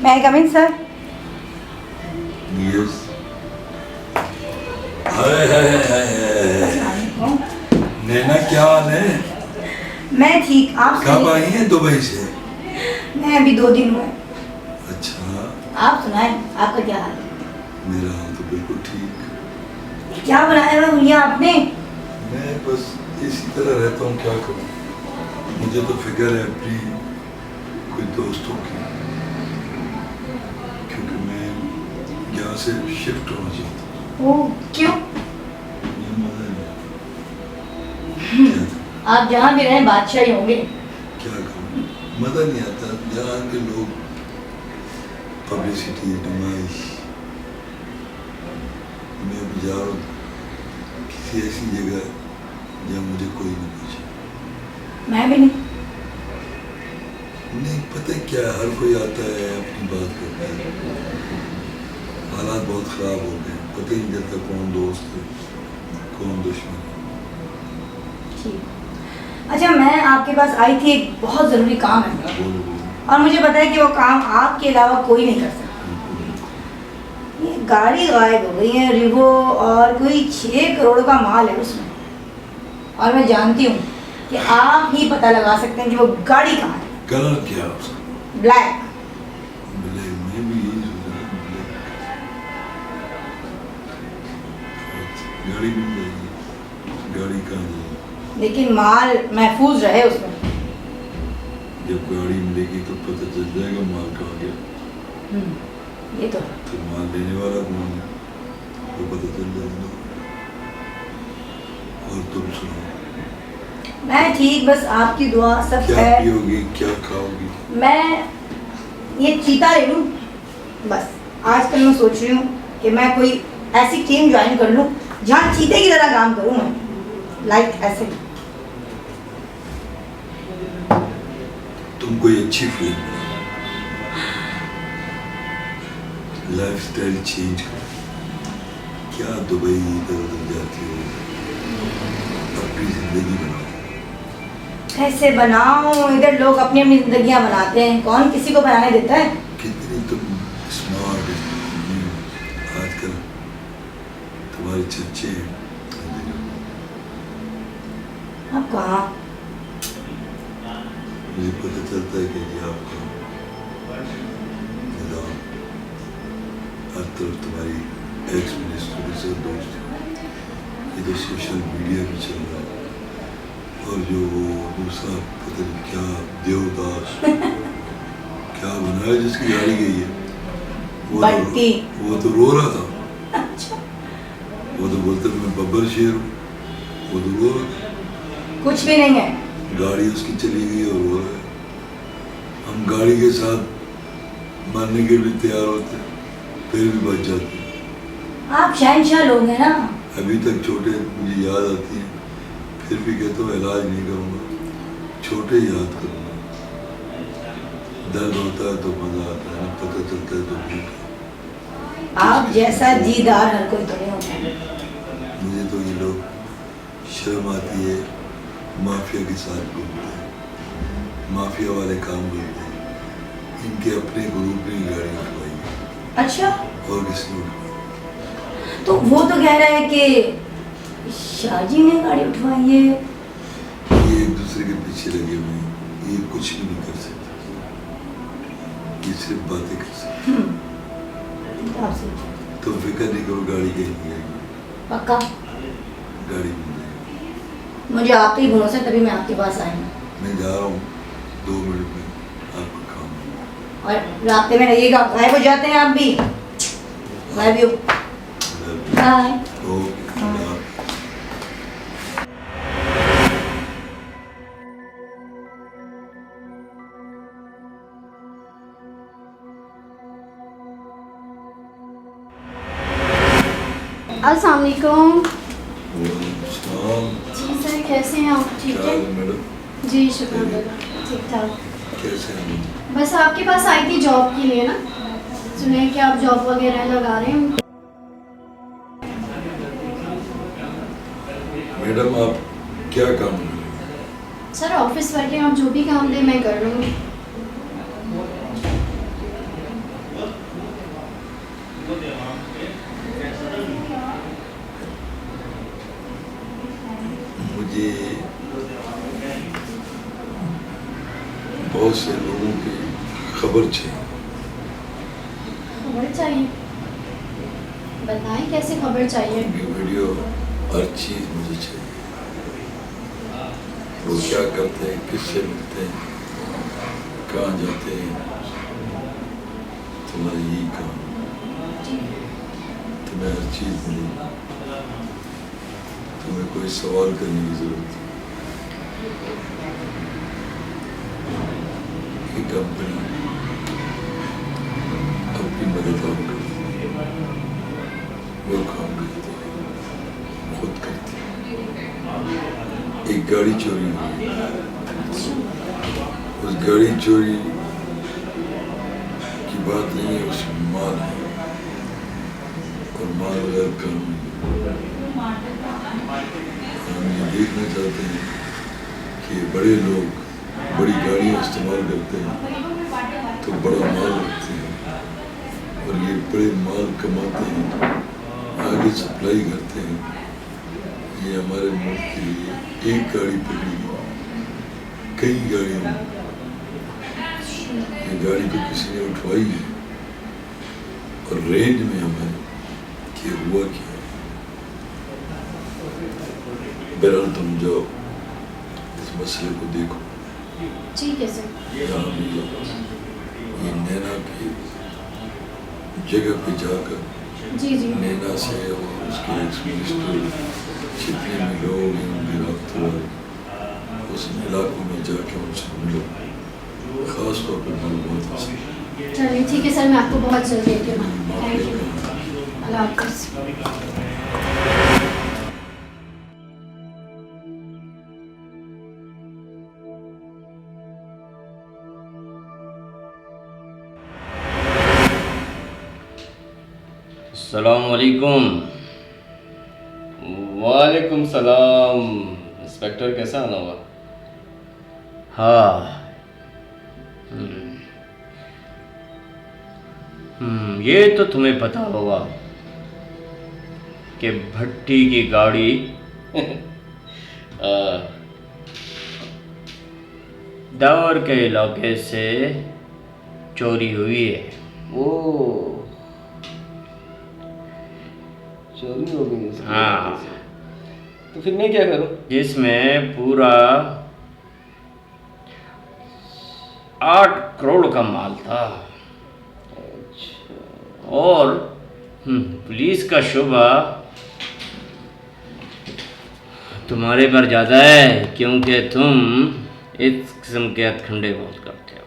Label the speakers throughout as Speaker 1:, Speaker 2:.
Speaker 1: May I come in, sir?
Speaker 2: Yes. हाय हाय हाय हाय। नैना क्या हाल है?
Speaker 1: मैं ठीक, आप
Speaker 2: कब आई हैं दुबई से?
Speaker 1: मैं अभी 2 दिन हुए।
Speaker 2: अच्छा।
Speaker 1: आप सुनाएं, आपका क्या हाल है?
Speaker 2: मेरा हाल तो बिल्कुल ठीक।
Speaker 1: क्या बनाया हुआ भैया आपने?
Speaker 2: मैं बस इसी तरह रहता हूँ, क्या करूँ। मुझे तो फिक्र है अपनी कोई दोस्तों की, क्योंकि मैं यहाँ से शिफ्ट होना चाहता हूँ।
Speaker 1: ओह, क्यों?
Speaker 2: मुझे मजा नहीं आता।
Speaker 1: आप जहाँ भी रहें बादशाह ही होंगे।
Speaker 2: क्या करूँ, मजा नहीं आता। यहाँ के लोग पब्लिसिटी, नुमाइश। मैं भी जा रहा हूँ किसी ऐसी जगह जहाँ मुझे कोई नहीं पूछे।
Speaker 1: मैं भी नहीं।
Speaker 2: नहीं पता क्या, हर कोई आता है अपनी बात करता है। हालात बहुत ख़राब हो गए, पता ही नहीं चलता कौन दोस्त है कौन दुश्मन है।
Speaker 1: ठीक। अच्छा, मैं आपके पास आई थी, एक बहुत ज़रूरी काम है
Speaker 2: बोलो बोलो।
Speaker 1: और मुझे पता है कि वो काम आपके अलावा कोई नहीं कर सकता। ये गाड़ी गायब हो गई है रिवो, और कोई 6 करोड़ का माल है उसमें, और मैं जानती हूँ कि आप ही पता लगा सकते हैं कि वो गाड़ी कहाँ है।
Speaker 2: कलर क्या है उसका?
Speaker 1: ब्लैक।
Speaker 2: ब्लैक, मैं भी यही सोच रहा हूँ, ब्लैक। गाड़ी मिल जाएगी, गाड़ी कहाँ जाएगी?
Speaker 1: लेकिन माल महफूज रहे उसमें।
Speaker 2: जब गाड़ी मिलेगी तो पता चल जाएगा माल कहाँ गया।
Speaker 1: ये तो
Speaker 2: तो माल देने वाला कौन है वो पता चल जाएगा। और तुम सुनो,
Speaker 1: मैं ठीक, बस आपकी दुआ सब
Speaker 2: क्या
Speaker 1: खैर।
Speaker 2: पियोगी, क्या खाओगी?
Speaker 1: मैं ये चीता ले लूँ बस। आजकल मैं सोच रही हूँ कि मैं कोई ऐसी टीम ज्वाइन कर लूँ जहाँ चीते की तरह काम करूँ मैं, लाइक ऐसे।
Speaker 2: तुम कोई अच्छी फिल्म, लाइफस्टाइल चेंज करो। क्या दुबई इधर उधर जाती हो, अपनी जिंदगी बनाओ।
Speaker 1: कैसे बनाऊं? इधर लोग अपनी अपनी जिंदगियां बनाते हैं, कौन किसी को बनाने देता है?
Speaker 2: कितनी तुम स्मार्ट आजकल, तुम्हारे चर्चे हैं।
Speaker 1: अब कहाँ?
Speaker 2: मुझे पता चलता है कि ये आपका निजाम, हर तरफ तुम्हारी एक्स मिनिस्टर से दोस्त है। ये तो सोशल मीडिया भी चल रहा है, और जो वो दूसरा पता नहीं क्या देवदास क्या बनाया जिसकी गाड़ी गई है, वो तो रो रहा था।
Speaker 1: अच्छा।
Speaker 2: वो तो बोलते मैं बब्बर शेर हूँ, वो तो रो रहा था।
Speaker 1: कुछ भी नहीं है।
Speaker 2: गाड़ी उसकी चली गई और रो रहा है। हम गाड़ी के साथ मरने के भी तैयार होते हैं, फिर भी बच जाते हैं।
Speaker 1: आप शहंशाह लोग हैं ना।
Speaker 2: अभी तक छोटे मुझे याद आती है, फिर भी कहता हूँ इलाज नहीं करूँगा, छोटे याद करूँगा। दर्द होता है तो मज़ा आता है, पता चलता है तो ठीक।
Speaker 1: आप जैसा दीदार हर कोई तो नहीं होता।
Speaker 2: मुझे तो ये लोग शर्म आती है, माफिया के साथ घूमते हैं, माफिया वाले काम करते हैं। इनके अपने ग्रुप ने गाड़ी उठवाई है।
Speaker 1: अच्छा।
Speaker 2: और किसने उठवाई?
Speaker 1: तो वो तो कह रहा है कि शाहजी ने गाड़ी उठवाई है।
Speaker 2: ये एक दूसरे के पीछे लगे हुए हैं, ये कुछ भी नहीं कर सकते, ये सिर्फ बातें कर सकते। तो फिक्र नहीं करो, गाड़ी कहीं नहीं आएगी,
Speaker 1: पक्का?
Speaker 2: गाड़ी मिल जाएगी।
Speaker 1: मुझे आप पे ही भरोसा, तभी मैं आपके पास आई हूँ।
Speaker 2: मैं जा रहा हूँ 2 मिनट में, आपका काम है।
Speaker 1: और रास्ते में रहिएगा, गायब हो जाते हैं आप भी। मैं भी हूँ। बाय।
Speaker 2: ओके।
Speaker 3: अस्सलाम वालेकुम।
Speaker 2: सलाम।
Speaker 3: जी सर, कैसे हैं आप? ठीक
Speaker 2: क्या
Speaker 3: है
Speaker 2: हाल है मैडम?
Speaker 3: जी, शुक्र अल्लाह, ठीक ठाक।
Speaker 2: कैसे हैं?
Speaker 3: बस आपके पास आई थी जॉब के लिए ना, सुने कि आप जॉब वगैरह लगा रहे हैं।
Speaker 2: मैडम आप क्या काम कर रहे हैं?
Speaker 3: सर ऑफिस वर्क है, आप जो भी काम दें मैं कर लूँगी।
Speaker 2: ये बहुत से लोगों की खबर चाहिए।
Speaker 3: खबर चाहिए? बताएं कैसे खबर चाहिए?
Speaker 2: ये वीडियो हर चीज़ मुझे चाहिए। वो क्या करते हैं, किससे मिलते हैं, कहाँ जाते हैं, तुम्हारा यही काम। तुम्हें हर चीज़ मिलेगी, तुम्हें कोई सवाल करने की जरूरत नहीं। ये कंपनी अपनी मदद आप करती है, वो काम करती है, खुद करती है। एक गाड़ी चोरी हुई, उस गाड़ी चोरी की बात नहीं है, उसमें माल है और माल गैर कानूनी है। हम ये देखना चाहते हैं कि बड़े लोग बड़ी गाड़ियाँ इस्तेमाल करते हैं तो बड़ा माल रखते हैं और ये बड़े माल कमाते हैं, आगे सप्लाई करते हैं। ये हमारे मुल्क के लिए एक गाड़ी पकड़ी, कई गाड़ियाँ, ये गाड़ी तो किसी ने उठवाई है और रेंज में हमें कि हुआ क्या। बहरहाल तुम जाओ, इस मसले को देखो।
Speaker 3: ठीक है सर।
Speaker 2: यहाँ भी ये नैना की जगह पे जाकर
Speaker 3: जी जी।
Speaker 2: नैना से और उसके एक्स मिनिस्टर जितने भी लोग हैं उनके रब्ते उस इलाकों में जाके उनसे मिलो, ख़ास तौर पर मालूमात हासिल।
Speaker 3: चलिए ठीक है सर, मैं आपको बहुत जल्दी देती हूँ।
Speaker 2: माफ़ी
Speaker 3: थैंक यू।
Speaker 2: का
Speaker 3: अल्लाह हाफ़िज़।
Speaker 4: अस्सलामुअलैकुम।
Speaker 5: वालेकुम सलाम। इंस्पेक्टर कैसा आना हुआ?
Speaker 4: हाँ। ये तो तुम्हें पता होगा कि भट्टी की गाड़ी दावर के इलाके से चोरी हुई है।
Speaker 5: वो चोरी हो गई इसकी
Speaker 4: हाँ।
Speaker 5: वजह से। तो फिर मैं क्या करूं?
Speaker 4: जिसमें पूरा 8 करोड़ का माल था और पुलिस का शुबा तुम्हारे पर ज़्यादा है क्योंकि तुम इस किस्म के हथकंडे बहुत करते हो।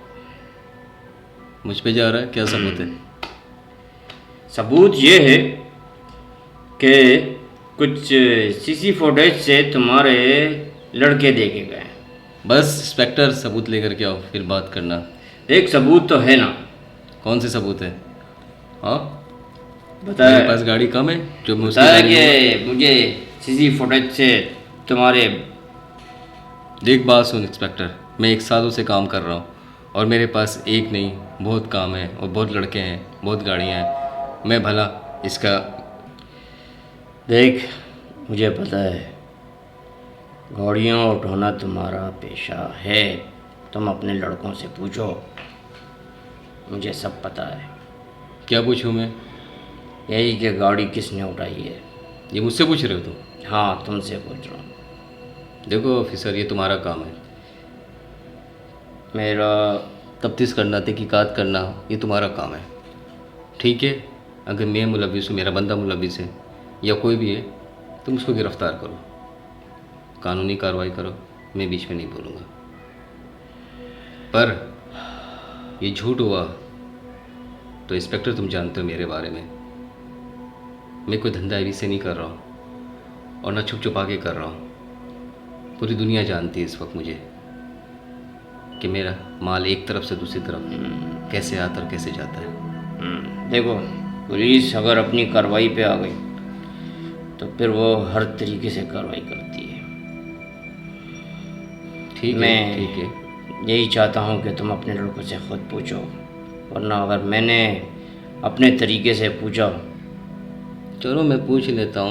Speaker 5: मुझ पे जा रहा है, क्या सबूत है?
Speaker 4: सबूत ये है कि कुछ सीसी फुटेज से तुम्हारे लड़के देखे गए।
Speaker 5: बस इंस्पेक्टर, सबूत लेकर के आओ, फिर बात करना।
Speaker 4: एक सबूत तो है ना।
Speaker 5: कौन से सबूत है? हाँ,
Speaker 4: बताया
Speaker 5: मेरे पास गाड़ी कम है जो मैं उसकी
Speaker 4: बताया
Speaker 5: गाड़ी में-
Speaker 4: कि मुझे सीसी फुटेज से तुम्हारे
Speaker 5: देख बात सुन इंस्पेक्टर, मैं 1 सालों से काम कर रहा हूँ और मेरे पास एक नहीं बहुत काम है और बहुत लड़के हैं, बहुत गाड़ियाँ हैं। मैं भला इसका
Speaker 4: देख, मुझे पता है गाड़ियाँ उठाना तुम्हारा पेशा है। तुम अपने लड़कों से पूछो, मुझे सब पता है।
Speaker 5: क्या पूछूँ मैं?
Speaker 4: यही कि गाड़ी किसने उठाई है।
Speaker 5: ये मुझसे पूछ रहे हो तुम?
Speaker 4: हाँ, तुमसे पूछ रहा हूँ।
Speaker 5: देखो ऑफिसर, ये तुम्हारा काम है।
Speaker 4: मेरा
Speaker 5: तफ्तीश करना, तहकीकात करना, ये तुम्हारा काम है, ठीक है? अगर मैं मुलविस हूँ, मेरा बंदा मुलविस है या कोई भी है, तुम उसको गिरफ़्तार करो, कानूनी कार्रवाई करो, मैं बीच में नहीं बोलूँगा। पर ये झूठ हुआ तो इंस्पेक्टर तुम जानते हो मेरे बारे में, मैं कोई धंधा ऐवी से नहीं कर रहा हूँ और ना छुप छुपा के कर रहा हूँ। पूरी दुनिया जानती है इस वक्त मुझे कि मेरा माल एक तरफ से दूसरी तरफ कैसे आता और कैसे जाता है।
Speaker 4: देखो, पुलिस अगर अपनी कार्रवाई पे आ गई तो फिर वो हर तरीके से कार्रवाई करती है।
Speaker 5: ठीक है,
Speaker 4: मैं
Speaker 5: ठीक है।
Speaker 4: यही चाहता हूँ कि तुम अपने लड़कों से खुद पूछो, वरना अगर मैंने अपने तरीके से पूछा।
Speaker 5: चलो मैं पूछ लेता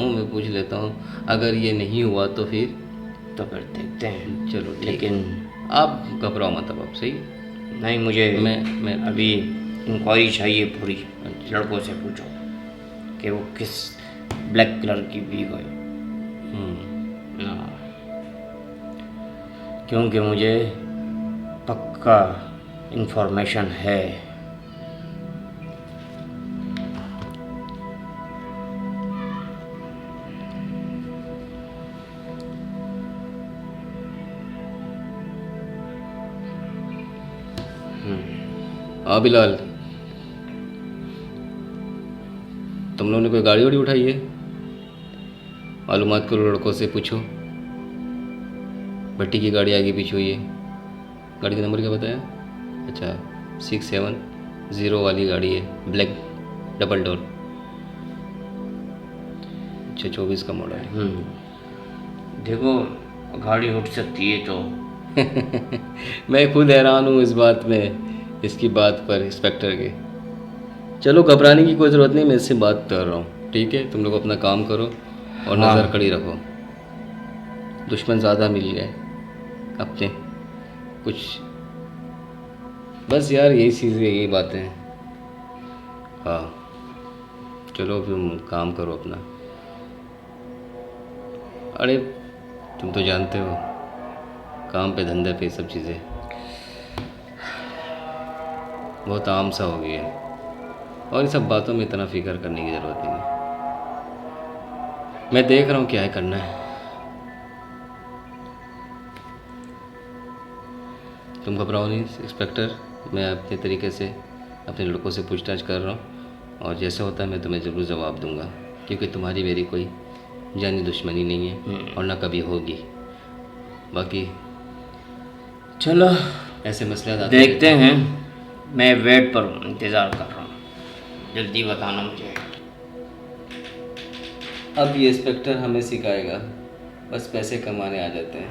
Speaker 5: हूँ, अगर ये नहीं हुआ तो फिर
Speaker 4: तो फिर देखते हैं।
Speaker 5: चलो ठीक है।
Speaker 4: लेकिन
Speaker 5: आप घबराओ मत अब, सही।
Speaker 4: नहीं, मुझे
Speaker 5: मैं
Speaker 4: अभी इंक्वायरी चाहिए पूरी। लड़कों से पूछो कि वो किस ब्लैक कलर की बीग है। हाँ, क्योंकि मुझे पक्का इंफॉर्मेशन है।
Speaker 5: हाँ बिलाल, तुम लोगों ने कोई गाड़ी वाड़ी उठाई है? मालूमात करो, लड़कों से पूछो। भट्टी की गाड़ी आगे पीछे हुई है। गाड़ी का नंबर क्या बताया? अच्छा, 670 वाली गाड़ी है, ब्लैक डबल डोर। अच्छा, 24 का मॉडल है।
Speaker 4: देखो, गाड़ी उठ सकती है तो
Speaker 5: मैं खुद हैरान हूँ इस बात में, इसकी बात पर इंस्पेक्टर के। चलो, घबराने की कोई ज़रूरत नहीं, मैं इससे बात कर रहा हूँ, ठीक है? तुम लोग अपना काम करो और
Speaker 4: हाँ।
Speaker 5: नज़र कड़ी रखो। दुश्मन ज़्यादा मिल गए अपने कुछ, बस यार यही चीज़ें, यही बातें हैं। हाँ चलो, तुम काम करो अपना। अरे तुम तो जानते हो, काम पे धंधे पे सब चीज़ें बहुत आम सा हो गई है, और इन सब बातों में इतना फिक्र करने की ज़रूरत नहीं है। मैं देख रहा हूँ क्या है करना है। तुम घबराओ नहीं इंस्पेक्टर, मैं अपने तरीके से अपने लड़कों से पूछताछ कर रहा हूँ, और जैसे होता है मैं तुम्हें ज़रूर जवाब दूंगा, क्योंकि तुम्हारी मेरी कोई जानी दुश्मनी नहीं है और ना कभी होगी। बाकी
Speaker 4: चलो
Speaker 5: ऐसे मसले
Speaker 4: देखते हैं। मैं वेट पर हूँ, इंतज़ार कर रहा हूँ, जल्दी बताना मुझे।
Speaker 5: अब ये इंस्पेक्टर हमें सिखाएगा, बस पैसे कमाने आ जाते हैं।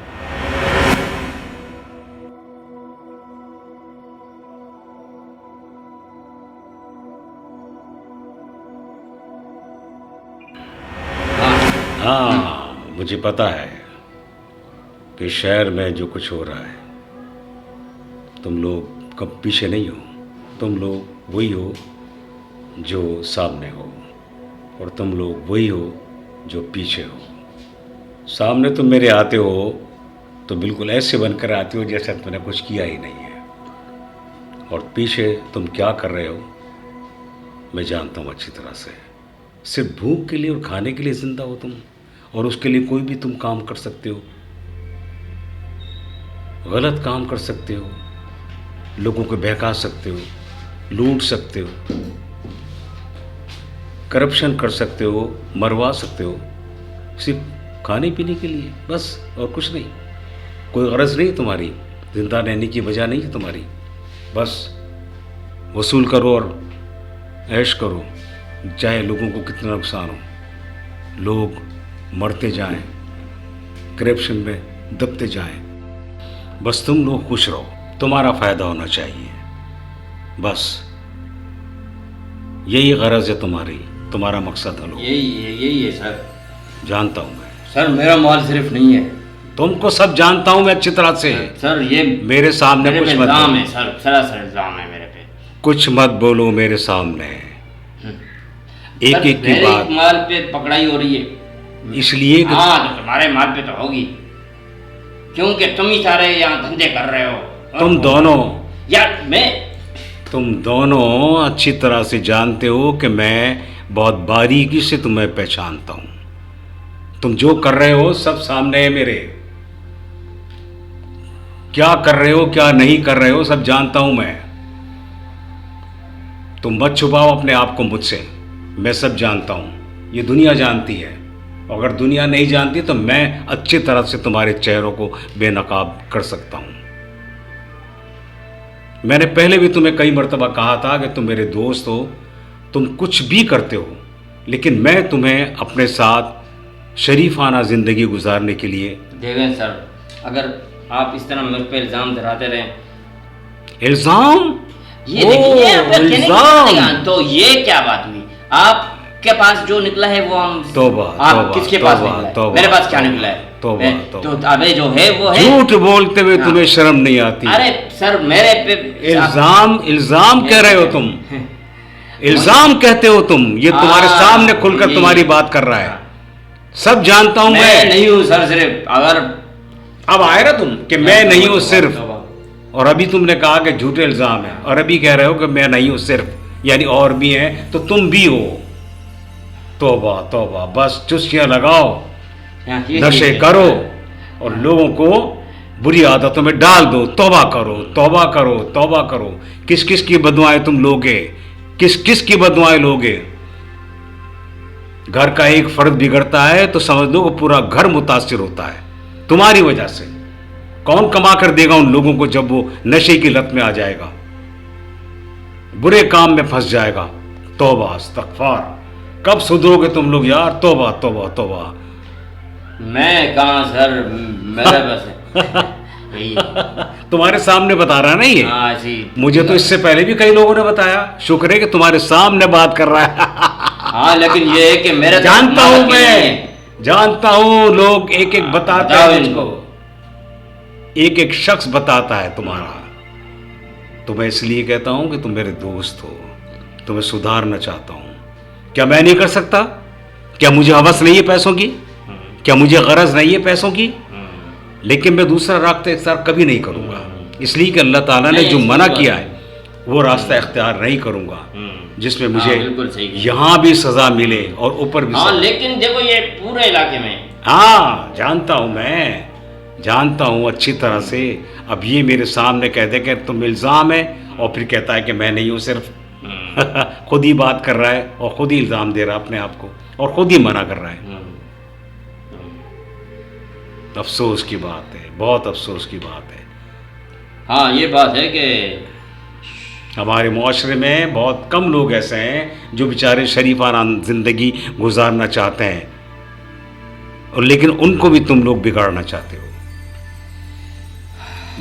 Speaker 6: हाँ, मुझे पता है कि शहर में जो कुछ हो रहा है, तुम लोग कब पीछे नहीं हो। तुम लोग वही हो जो सामने हो, और तुम लोग वही हो जो पीछे हो। सामने तुम मेरे आते हो तो बिल्कुल ऐसे बनकर आते हो जैसे तुमने कुछ किया ही नहीं है, और पीछे तुम क्या कर रहे हो मैं जानता हूँ अच्छी तरह से। सिर्फ भूख के लिए और खाने के लिए ज़िंदा हो तुम, और उसके लिए कोई भी तुम काम कर सकते हो, गलत काम कर सकते हो, लोगों को बहका सकते हो, लूट सकते हो, करप्शन कर सकते हो, मरवा सकते हो, सिर्फ खाने पीने के लिए बस, और कुछ नहीं। कोई गरज नहीं तुम्हारी, जिंदा रहने की वजह नहीं है तुम्हारी, बस वसूल करो और ऐश करो, चाहे लोगों को कितना नुकसान हो। लोग मरते जाएं, करप्शन में दबते जाएं, बस तुम लोग खुश रहो, तुम्हारा फ़ायदा होना चाहिए, बस यही गरज है तुम्हारी, तुम्हारा मकसद है।
Speaker 4: यही है सर।
Speaker 6: जानता हूँ मैं
Speaker 4: सर, मेरा माल सिर्फ नहीं है।
Speaker 6: तुमको सब जानता हूँ मैं अच्छी तरह से।
Speaker 4: सर, ये
Speaker 6: मेरे सामने कुछ मत
Speaker 4: इल्ज़ाम
Speaker 6: बोलो।
Speaker 4: है सर, सरासर इल्ज़ाम है मेरे पे।
Speaker 6: कुछ मत बोलो मेरे सामने, एक
Speaker 4: सर,
Speaker 6: एक की
Speaker 4: मेरे
Speaker 6: बात,
Speaker 4: माल पे पकड़ाई हो रही है,
Speaker 6: इसलिए कि
Speaker 4: हाँ तो तुम्हारे माल पे तो होगी, क्योंकि तुम ही सारे यहाँ धंधे कर रहे हो।
Speaker 6: तुम दोनों
Speaker 4: यार
Speaker 6: तुम दोनों अच्छी तरह से जानते हो कि मैं बहुत बारीकी से तुम्हें पहचानता हूँ। तुम जो कर रहे हो सब सामने है मेरे, क्या कर रहे हो क्या नहीं कर रहे हो सब जानता हूँ मैं। तुम मत छुपाओ अपने आप को मुझसे, मैं सब जानता हूँ, ये दुनिया जानती है। अगर दुनिया नहीं जानती तो मैं अच्छी तरह से तुम्हारे चेहरों को बेनकाब कर सकता हूँ। मैंने पहले भी तुम्हें कई मर्तबा कहा था कि तुम मेरे दोस्त हो, तुम कुछ भी करते हो, लेकिन मैं तुम्हें अपने साथ शरीफाना ज़िंदगी गुजारने के लिए।
Speaker 4: देवेंद्र सर, अगर आप इस तरह मेरे पे इल्ज़ाम धराते रहें।
Speaker 6: इल्ज़ाम?
Speaker 4: ये देखिए, आपका कहने का
Speaker 6: इल्ज़ाम?
Speaker 4: मतलब तो ये क्या बात हुई? आप के पास जो निकला है वो हम
Speaker 6: तौबा,
Speaker 4: आप
Speaker 6: तौबा,
Speaker 4: किसके पास
Speaker 6: तौबा,
Speaker 4: निकला है?
Speaker 6: तौबा,
Speaker 4: मेरे पास क्या निकला है?
Speaker 6: तौबा,
Speaker 4: मैं-
Speaker 6: तौबा।
Speaker 4: तो अबे जो है वो है।
Speaker 6: झूठ बोलते हुए
Speaker 4: हाँ।
Speaker 6: तुम्हें शर्म नहीं आती?
Speaker 4: अरे सर मेरे पे
Speaker 6: इल्जाम कह रहे हो तुम, इल्जाम कहते हो तुम। ये तुम्हारे
Speaker 4: हाँ,
Speaker 6: सामने खुलकर
Speaker 4: ये-
Speaker 6: तुम्हारी बात कर रहा है, सब जानता हूं
Speaker 4: मैं
Speaker 6: मैं।
Speaker 4: नहीं हूँ सर, सिर्फ अगर
Speaker 6: अब आए ना तुम कि मैं नहीं हूं सिर्फ,
Speaker 4: तौबा।
Speaker 6: और अभी तुमने कहा कि झूठे इल्जाम है, और अभी कह रहे हो कि मैं नहीं हूं सिर्फ, यानी और भी हैं, तो तुम भी हो। तौबा तौबा, बस चुस्कियां लगाओ,
Speaker 4: हाँ, ये
Speaker 6: नशे
Speaker 4: ठीक है।
Speaker 6: करो और लोगों को बुरी आदतों में डाल दो। तौबा करो, तौबा करो, तौबा करो। किस किस की बदुआएं तुम लोगे, किस किस की बदुआएं लोगे? घर का एक फर्द बिगड़ता है तो समझ लो कि पूरा घर मुतासिर होता है तुम्हारी वजह से। कौन कमा कर देगा उन लोगों को जब वो नशे की लत में आ जाएगा, बुरे काम में फंस जाएगा? तौबा इस्तगफार। कब सुधरोगे तुम लोग यार? तौबा तौबा तौबा।
Speaker 4: मैं कहाँ सर, मेरे बस यही
Speaker 6: तुम्हारे सामने बता रहा है ना ये?
Speaker 4: हाँ ऐसी।
Speaker 6: मुझे तो इससे पहले भी कई लोगों ने बताया। शुक्र है कि तुम्हारे सामने बात कर रहा है।
Speaker 4: हाँ लेकिन ये है कि मेरे
Speaker 6: जानता हूं मैं, जानता हूं, लोग एक एक बताते
Speaker 4: बताओ
Speaker 6: हैं
Speaker 4: इनको।
Speaker 6: मुझको, एक एक शख्स बताता है तुम्हारा। तो मैं इसलिए कहता हूं कि तुम मेरे दोस्त हो, तुम्हें सुधारना चाहता हूं। क्या मैं नहीं कर सकता? क्या मुझे हवस नहीं है पैसों की? क्या मुझे गरज नहीं है पैसों की? लेकिन मैं दूसरा रास्ता इख्तियार कभी नहीं करूंगा, इसलिए कि अल्लाह ताला ने
Speaker 4: नहीं,
Speaker 6: जो
Speaker 4: ऐसी
Speaker 6: मना
Speaker 4: बात
Speaker 6: किया
Speaker 4: है।
Speaker 6: है वो रास्ता इख्तियार नहीं करूंगा जिसमें मुझे
Speaker 4: बिल्कुल सही कहा।
Speaker 6: यहां भी सजा मिले और ऊपर भी
Speaker 4: हाँ
Speaker 6: सजा।
Speaker 4: लेकिन देखो ये पूरे इलाके में
Speaker 6: हाँ जानता हूं, मैं जानता हूं अच्छी तरह से। अब ये मेरे सामने कह दे कि तुम इल्ज़ाम है, और फिर कहता है कि मैं नहीं हूं सिर्फ। खुद ही बात कर रहा है और खुद ही इल्ज़ाम दे रहा है अपने आप को, और खुद ही मना कर रहा है। अफसोस की बात है, बहुत अफसोस की बात है।
Speaker 4: हाँ ये बात है कि
Speaker 6: हमारे मुआशरे में बहुत कम लोग ऐसे हैं जो बेचारे शरीफाना ज़िंदगी गुजारना चाहते हैं, और लेकिन उनको भी तुम लोग बिगाड़ना चाहते हो।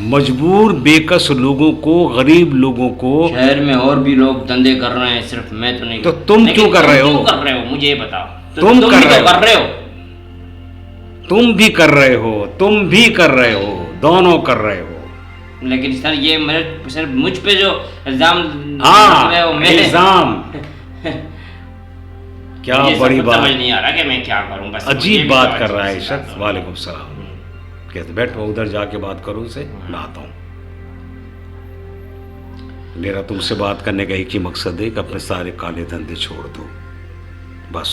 Speaker 6: मजबूर बेकस लोगों को, गरीब लोगों को।
Speaker 4: शहर में और भी लोग धंधे कर रहे हैं, सिर्फ मैं तो नहीं।
Speaker 6: तो तुम
Speaker 4: लेकिन
Speaker 6: क्यों कर रहे हो?
Speaker 4: क्यों कर रहे हो मुझे ये बताओ। तो
Speaker 6: तुम कर
Speaker 4: भी
Speaker 6: रहे
Speaker 4: तो
Speaker 6: हो।
Speaker 4: कर रहे हो।
Speaker 6: तुम भी कर रहे हो, तुम भी कर रहे हो, दोनों कर रहे हो।
Speaker 4: लेकिन सर ये मेरे सिर्फ मुझ पे जो इल्जाम लग रहे हो,
Speaker 6: हाँ,
Speaker 4: मैं
Speaker 6: इल्जाम। क्या
Speaker 4: मुझे
Speaker 6: बड़ी
Speaker 4: सब कुछ
Speaker 6: बात,
Speaker 4: समझ नहीं आ रहा कि मैं क्या करूं। बस मुझे
Speaker 6: अजीब
Speaker 4: भी
Speaker 6: बात
Speaker 4: तो
Speaker 6: कर रहा है
Speaker 4: अजीब सी
Speaker 6: शख्स।
Speaker 4: बात है।
Speaker 6: वालेकुम सलाम। कहते बैठो उधर जाके बात करो उनसे, मैं आता हूँ। मेरा तुमसे बात करने का एक ही मकसद है कि अपने सारे काले धंधे छोड़ दो, बस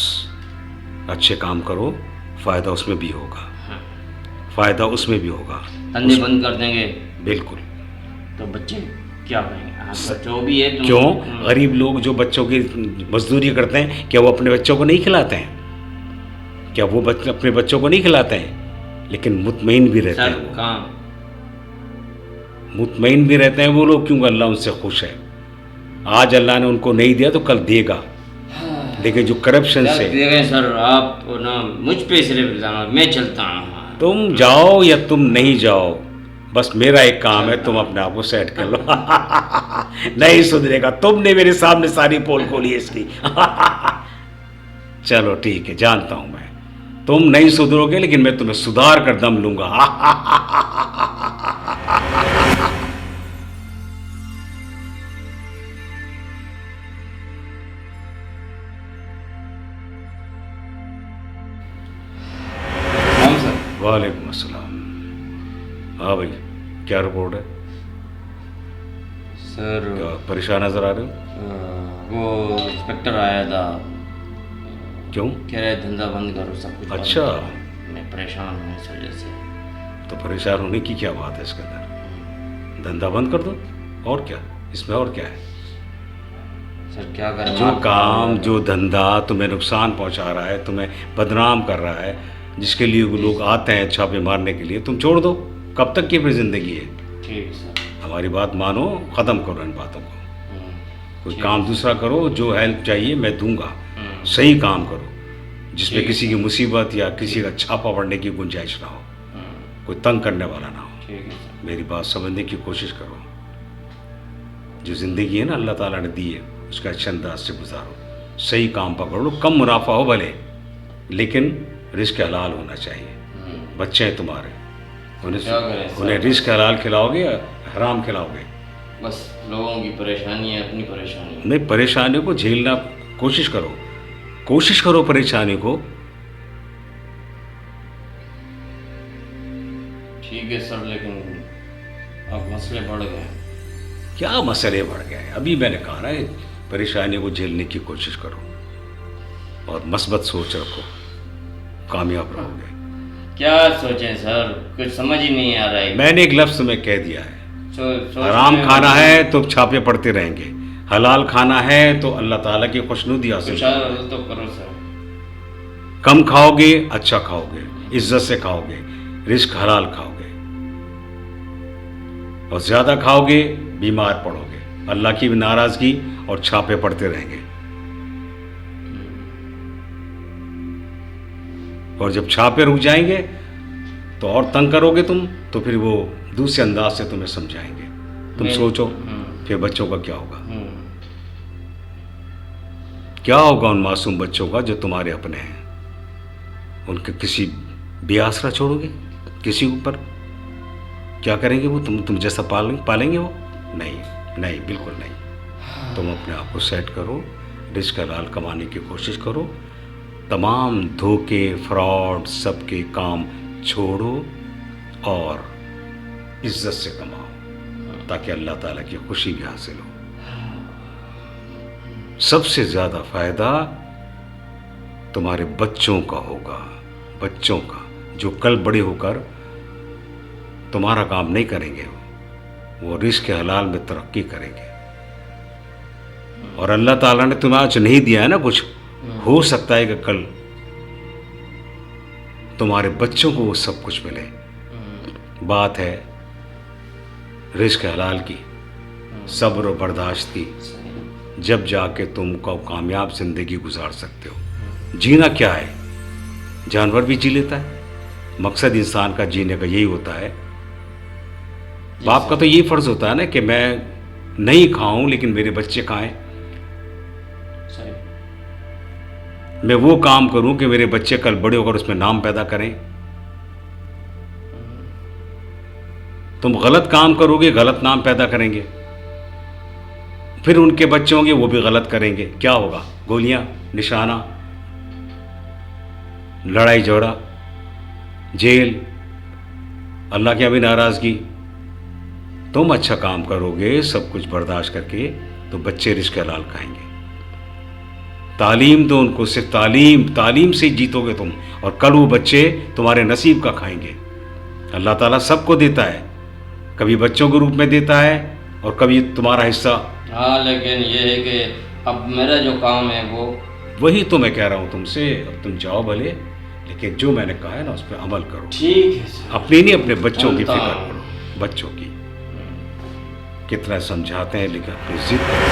Speaker 6: अच्छे काम करो, फ़ायदा उसमें भी होगा, फ़ायदा उसमें भी होगा।
Speaker 4: धंधे बंद कर देंगे
Speaker 6: बिल्कुल।
Speaker 4: तो बच्चे क्या करेंगे? हाँ, जो भी है तुम।
Speaker 6: क्यों? गरीब लोग जो बच्चों की मजदूरी करते हैं, क्या वो अपने बच्चों को नहीं खिलाते हैं? क्या वो अपने बच्चों को नहीं खिलाते हैं? लेकिन मुतमईन भी रहते
Speaker 4: सर
Speaker 6: हैं वो।
Speaker 4: कहाँ?
Speaker 6: मुतमईन भी रहते हैं वो लोग, क्योंकि अल्लाह उनसे खुश है। आज अल्लाह ने उनको नहीं दिया तो कल देगा। लेकिन जो करप्शन
Speaker 4: सर
Speaker 6: से,
Speaker 4: देखें सर, आप ना मुझ पे सिर्फ इल्जाम, मैं चलता हूँ।
Speaker 6: तुम जाओ या तुम नहीं जाओ, बस मेरा एक काम है, तुम अपने आप को सेट कर लो। नहीं सुधरेगा। तुमने मेरे सामने सारी पोल खोली है इसकी। चलो ठीक है, जानता हूं मैं तुम नहीं सुधरोगे, लेकिन मैं तुम्हें सुधार कर दम लूंगा।
Speaker 4: हम सर
Speaker 6: वालेकुम अस्सलाम। हाँ भाई, क्या रिपोर्ट है?
Speaker 4: सर
Speaker 6: क्या परेशान नजर आ रहे हो?
Speaker 4: वो इंस्पेक्टर आया था,
Speaker 6: क्यों?
Speaker 4: कह रहे धंधा बंद करो, सब कुछ बंद
Speaker 6: अच्छा।
Speaker 4: करो। मैं परेशान हूँ इस वजह से।
Speaker 6: तो परेशान होने की क्या बात है इसके अंदर? धंधा बंद कर दो, और क्या इसमें, और क्या है?
Speaker 4: सर क्या करें?
Speaker 6: जो
Speaker 4: आप-
Speaker 6: काम, जो धंधा तुम्हें नुकसान पहुंचा रहा है, तुम्हें बदनाम कर रहा है, जिसके लिए वो लोग आते हैं छापे मारने के लिए, तुम छोड़ दो। कब तक की फिर जिंदगी है?
Speaker 4: ठीक है सर।
Speaker 6: हमारी बात मानो, ख़त्म करो इन बातों को। कोई
Speaker 4: ठीक।
Speaker 6: काम दूसरा करो, जो हेल्प चाहिए मैं दूंगा। सही काम करो जिसमें
Speaker 4: ठीक।
Speaker 6: किसी की मुसीबत या किसी का छापा पड़ने की गुंजाइश ना हो, कोई तंग करने वाला ना हो।
Speaker 4: ठीक है सर।
Speaker 6: मेरी बात समझने की कोशिश करो। जो ज़िंदगी है ना अल्लाह ताला ने दी है, उसका अच्छे अंदाज से गुजारो, सही काम पकड़ो, कम मुनाफा हो भले, लेकिन रिस्क हलाल होना चाहिए। बच्चे हैं तुम्हारे,
Speaker 4: क्या करें सर?
Speaker 6: उन्हें रिस्क हलाल खिलाओगे या हराम खिलाओगे?
Speaker 4: बस लोगों की परेशानी है, अपनी परेशानी।
Speaker 6: नहीं, परेशानी को झेलना कोशिश करो, कोशिश करो परेशानी को।
Speaker 4: ठीक है सर, लेकिन अब मसले बढ़ गए।
Speaker 6: क्या मसले बढ़ गए? अभी मैंने कहा ना, परेशानी को झेलने की कोशिश करो और मस्बत सोच रखो, कामयाब रहोगे।
Speaker 4: क्या सोचें सर, कुछ समझ ही नहीं आ रहा है।
Speaker 6: मैंने एक लफ्ज में कह दिया है,
Speaker 4: सोचने
Speaker 6: हराम
Speaker 4: में
Speaker 6: खाना है तो छापे पड़ते रहेंगे, हलाल खाना है तो अल्लाह ताला की खुशनुदी हासिल
Speaker 4: कुछ
Speaker 6: करोगे।
Speaker 4: हल तो करो सर।
Speaker 6: कम खाओगे, अच्छा खाओगे, इज्जत से खाओगे, रिस्क हलाल खाओगे, और ज्यादा खाओगे बीमार पड़ोगे, अल्लाह की भी नाराजगी और छापे पड़ते रहेंगे। और जब छापे रुक जाएंगे तो और तंग करोगे तुम, तो फिर वो दूसरे अंदाज से तुम्हें समझाएंगे। तुम सोचो फिर बच्चों का क्या होगा? क्या होगा उन मासूम बच्चों का जो तुम्हारे अपने हैं? उनके किसी बेआसरा छोड़ोगे किसी ऊपर? क्या करेंगे वो? तुम जैसा पालेंगे वो? नहीं नहीं, बिल्कुल नहीं। तुम अपने आप को सेट करो, रिस्क हलाल कमाने की कोशिश करो, तमाम धोखे फ्रॉड सबके काम छोड़ो और इज्जत से कमाओ, ताकि अल्लाह ताला की खुशी भी हासिल हो। सबसे ज़्यादा फायदा तुम्हारे बच्चों का होगा, बच्चों का, जो कल बड़े होकर तुम्हारा काम नहीं करेंगे, वो रिस्क हलाल में तरक्की करेंगे। और अल्लाह ताला ने तुम्हें आज नहीं दिया है ना कुछ, हो सकता है कि कल तुम्हारे बच्चों को वो सब कुछ मिले। बात है रिस्क हलाल की, सब्र और बर्दाश्त की, जब जाके तुम कामयाब जिंदगी गुजार सकते हो। जीना क्या है? जानवर भी जी लेता है, मकसद इंसान का जीने का यही होता है। बाप का तो यही फर्ज होता है ना कि मैं नहीं खाऊं लेकिन मेरे बच्चे खाएं, मैं वो काम करूं कि मेरे बच्चे कल बड़े होकर उसमें नाम पैदा करें। तुम गलत काम करोगे, गलत नाम पैदा करेंगे, फिर उनके बच्चे होंगे वो भी गलत करेंगे। क्या होगा? गोलियां, निशाना, लड़ाई झगड़ा, जेल, अल्लाह की भी नाराजगी। तुम अच्छा काम करोगे, सब कुछ बर्दाश्त करके, तो बच्चे रिस्क हलाल खाएंगे। तालीम दो उनको, सिर्फ तालीम से ही जीतोगे तुम, और कल वो बच्चे तुम्हारे नसीब का खाएंगे। अल्लाह ताला सबको देता है, कभी बच्चों के रूप में देता है और कभी तुम्हारा हिस्सा।
Speaker 4: हाँ, लेकिन ये है कि अब मेरा जो काम है वो,
Speaker 6: वही तो मैं कह रहा हूँ तुमसे। अब तुम जाओ भले, लेकिन जो मैंने कहा है ना उस पर अमल करो।
Speaker 4: ठीक है सर।
Speaker 6: अपनी नहीं, अपने बच्चों की
Speaker 4: चलता
Speaker 6: फिक्र
Speaker 4: हूँ।
Speaker 6: करो, बच्चों की। कितना समझाते हैं लेकिन अपनी जिद